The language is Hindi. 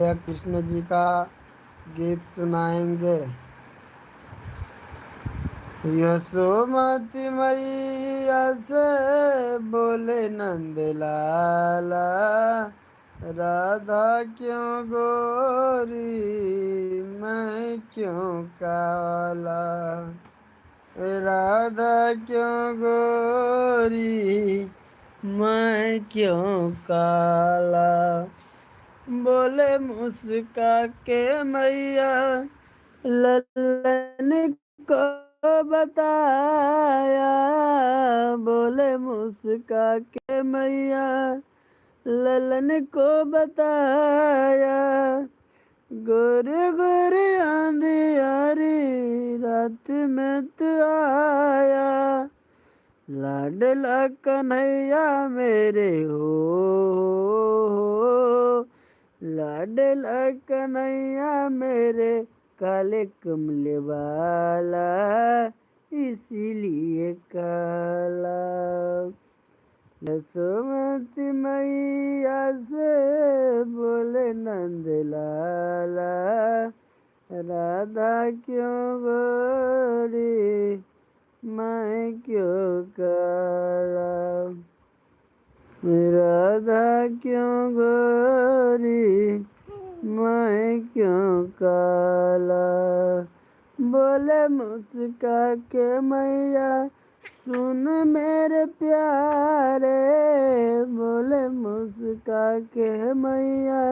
या कृष्ण जी का गीत सुनाएंगे। यशोमती मैया से बोले नंद लाला, राधा क्यों गोरी मैं क्यों काला, राधा क्यों गोरी मैं क्यों काला। बोले मुस्का के मैया ललन को बताया, बोले मुस्का के मैया ललन को बताया। गोरे गोरे अंधियारी रात में तू आया, लाडला कन्हैया मेरे हो, लाडला कन्हैया मेरे काले कमले वाला, इसीलिए काला। यशोमती मैया से बोले नंद लाला, राधा क्यों गोरी मैं क्यों काला, राधा क्यों गोरी मैं क्यों काला। बोले मुस्का के मैया सुन मेरे प्यारे, बोले मुस्का के मैया